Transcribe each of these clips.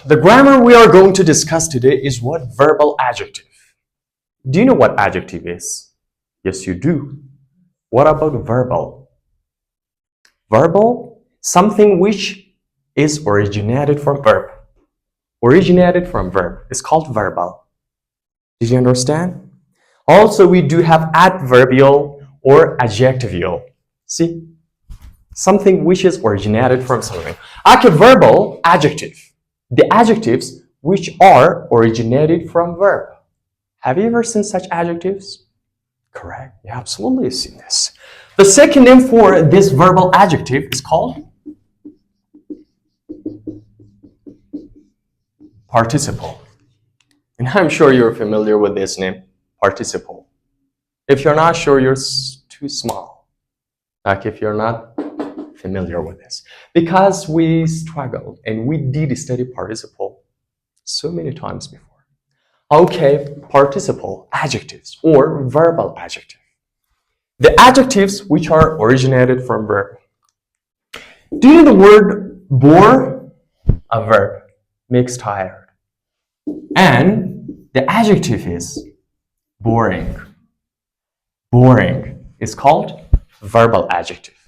the grammar we are going to discuss today is what? Verbal adjective. Do you know what adjective is? Yes, you do. What about verbal? Verbal, something which is originated from verb. Originated from verb. It's called verbal. Did you understand? Also, we do have adverbial or adjectival. See? Something which is originated from something. Verbal, adjective. The adjectives which are originated from verb. Have you ever seen such adjectives? Correct. You absolutely seen this. The second name for this verbal adjective is called participle. And I'm sure you're familiar with this name, participle. If you're not sure, you're too small. Like if you're not familiar with this. Because we struggled and we did study participle so many times before. Okay, participle, adjectives or verbal adjective. The adjectives which are originated from verb. Do you know the word bore? A verb makes tired. And the adjective is boring. Boring is called verbal adjective.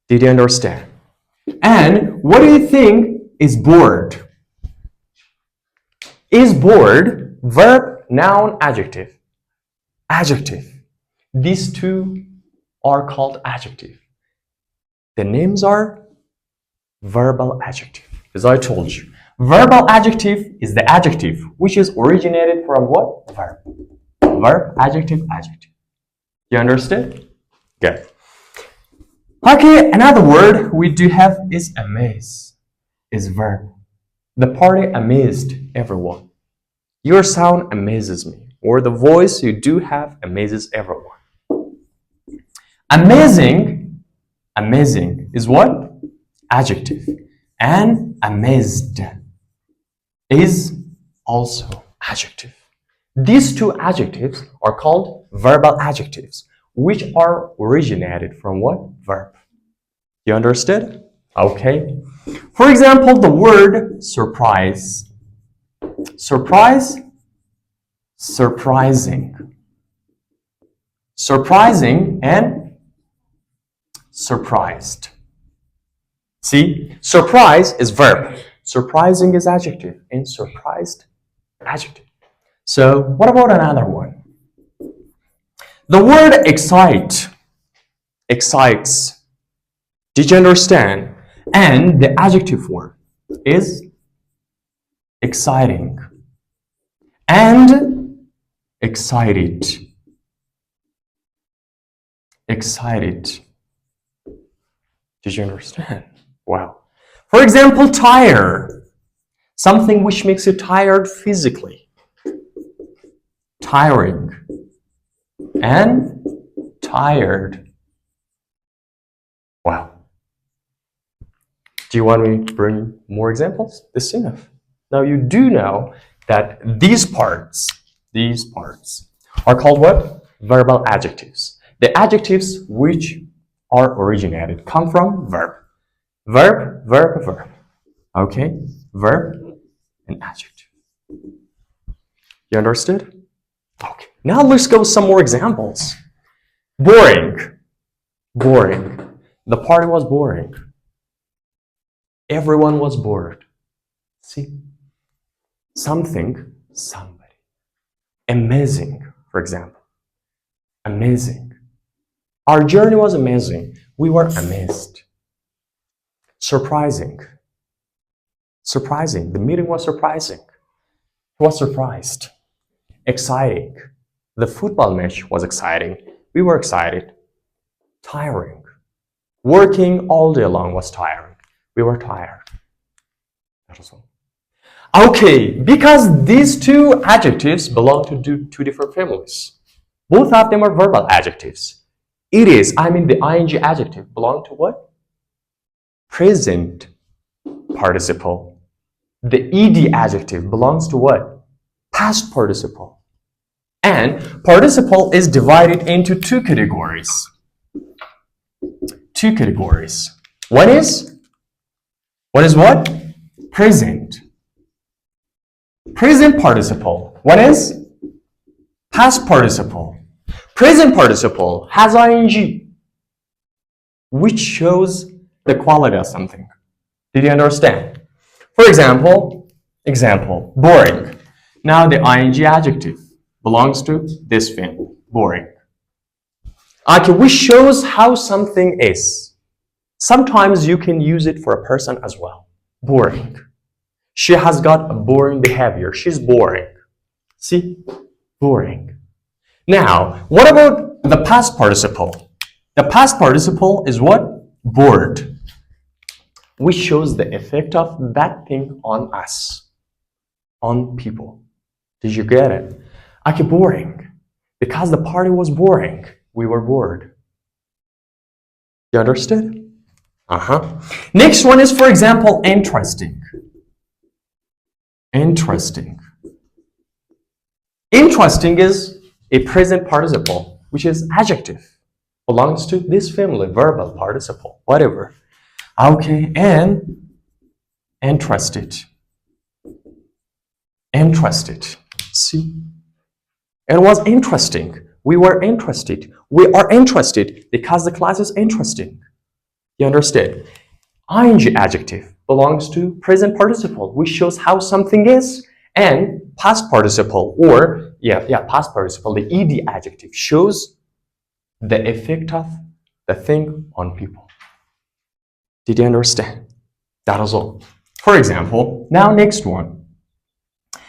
Did you understand? And what do you think is bored? Is bored verb, noun, adjective? Adjective. These two are called adjective. The names are verbal adjective. As I told you, verbal adjective is the adjective which is originated from what? Verb. Verb, adjective, adjective. You understood? Good. Okay, another word we do have is amaze. Is verb. The party amazed everyone. Your sound amazes me, or the voice you do have amazes everyone. Amazing, amazing is what? Adjective. And amazed is also adjective. These two adjectives are called verbal adjectives, which are originated from what? Verb. You understood? Okay. For example, the word surprise. Surprise, surprising. Surprising and surprised. See, surprise is verb. Surprising is adjective and surprised adjective. So what about another one? The word excite, excites. Did you understand? And the adjective form is exciting and excited. Excited. Did you understand? Wow. For example, tire. Something which makes you tired physically. Tiring and tired. Wow. Do you want me to bring more examples? This is enough. Now you do know that these parts are called what? Verbal adjectives. The adjectives which are originated come from verb. Verb, verb, verb. Okay? Verb and adjective. You understood? Okay. Now let's go with some more examples. Boring. Boring. The party was boring. Everyone was bored. See? Something, somebody. Amazing, for example. Amazing. Our journey was amazing. We were amazed. Surprising. Surprising. The meeting was surprising. He was surprised. Exciting. The football match was exciting. We were excited. Tiring. Working all day long was tiring. We were tired. That was all. Okay, because these two adjectives belong to two different families. Both of them are verbal adjectives. The ing adjective belong to what? Present participle. The ed adjective belongs to what? Past participle. And participle is divided into two categories. Two categories. One is what? Present. Present participle. What is? Past participle. Present participle has ing, which shows the quality of something. Did you understand? For example, boring. Now the ing adjective belongs to this family, boring. Okay, which shows how something is. Sometimes you can use it for a person as well. Boring. She has got a boring behavior. She's boring. See? Boring. Now, what about the past participle? The past participle is what? Bored. Which shows the effect of that thing on us, on people. Did you get it? Okay, boring. Because the party was boring, we were bored. You understood? Next one is, for example, interesting. Interesting. Interesting is a present participle, which is adjective. Belongs to this family, verbal participle, whatever. Okay, and interested. Interested. See? It was interesting. We were interested. We are interested because the class is interesting. You understand? Ing adjective belongs to present participle, which shows how something is, and past participle, or past participle, the ed adjective shows the effect of the thing on people. Did you understand? That is all. For example, now next one.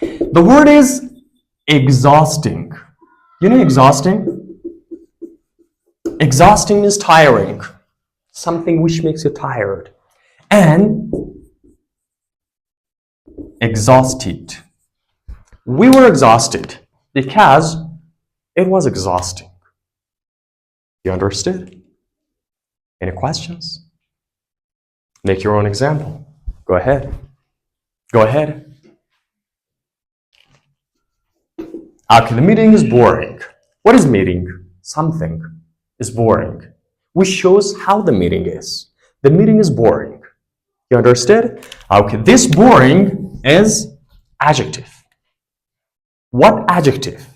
The word is exhausting. You know exhausting? Exhausting is tiring. Something which makes you tired. And exhausted. We were exhausted because it was exhausting. You understood? Any questions? Make your own example. Go ahead. Go ahead. Okay, the meeting is boring. What is meeting? Something is boring, which shows how the meeting is. The meeting is boring. You understood? Okay, this boring is adjective. What adjective?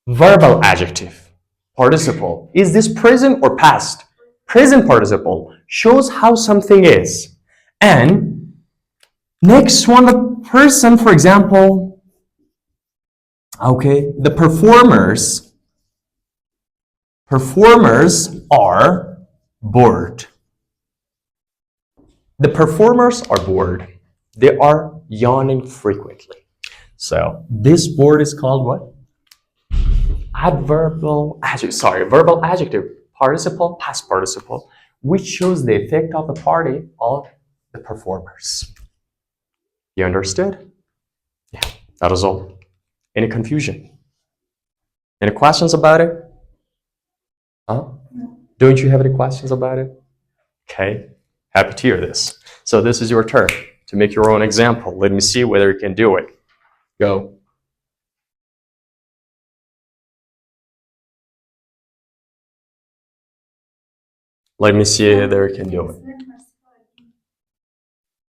Verbal adjective. Participle. Is this present or past? Present participle shows how something is. And next one, the person, for example, okay, the performers are bored. The performers are bored. They are yawning frequently. So this word is called what? Verbal adjective, participle, past participle, which shows the effect of the party on the performers. You understood? Yeah, that is all. Any confusion? Any questions about it? Huh? No. Don't you have any questions about it? Okay, happy to hear this. So this is your turn to make your own example. Let me see whether you can do it. Go. Let me see whether you can do it.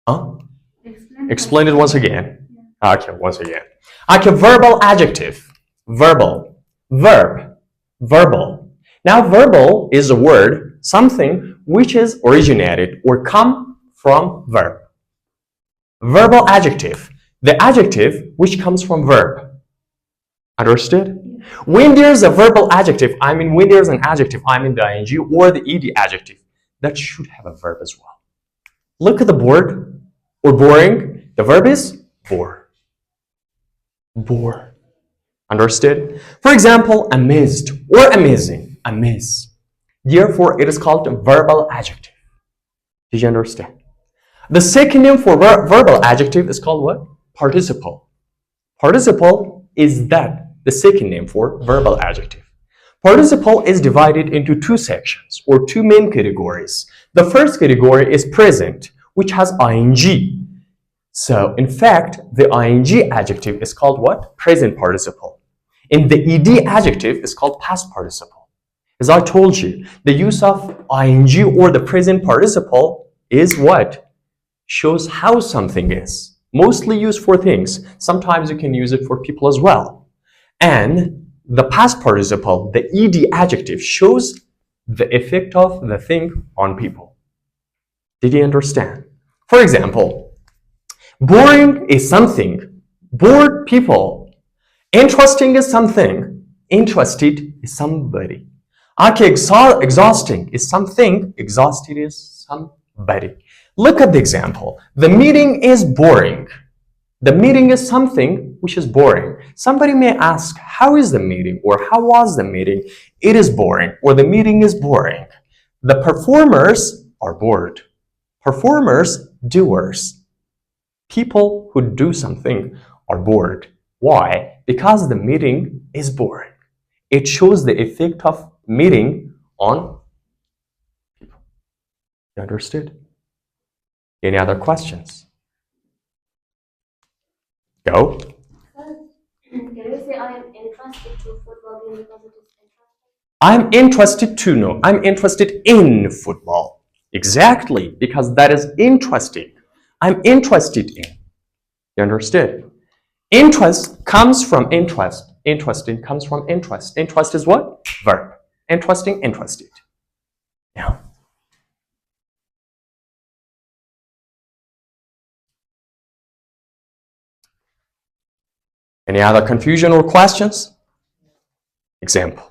Huh? Explain it once again. Okay, once again. Okay, verbal adjective. Verbal. Verb. Verbal. Now, verbal is a word, something which is originated or come from verb. Verbal adjective. The adjective which comes from verb. Understood? When there's a verbal adjective, when there's an adjective, the ing or the ed adjective, that should have a verb as well. Look at the board or boring. The verb is bore. Bore. Understood? For example, amazed or amazing. Amaze. Therefore, it is called a verbal adjective. Did you understand? The second name for verbal adjective is called what? Participle. Participle is the second name for verbal adjective. Participle is divided into two sections or two main categories. The first category is present, which has ing. So, in fact, the ing adjective is called what? Present participle. And the ed adjective is called past participle. As I told you, the use of ing or the present participle is what? Shows how something is. mostly used for things. Sometimes you can use it for people as well. And the past participle, the ed adjective, shows the effect of the thing on people. Did you understand? For example, boring is something. Bored people. Interesting is something. Interested is somebody. Okay, exhausting is something. Exhausted is somebody. Look at the example. The meeting is boring. The meeting is something which is boring. Somebody may ask, how is the meeting? Or how was the meeting? It is boring. Or the meeting is boring. The performers are bored. Performers, doers. People who do something are bored. Why? Because the meeting is boring. It shows the effect of meeting on people. You understood? Any other questions? Go. Can you say I am interested to football game because it is interesting? I'm interested to know. I'm interested in football. Exactly, because that is interesting. I'm interested in. You understood? Interest comes from interest. Interesting comes from interest. Interest is what? Verb. Interesting, interested. Yeah. Any other confusion or questions? Example.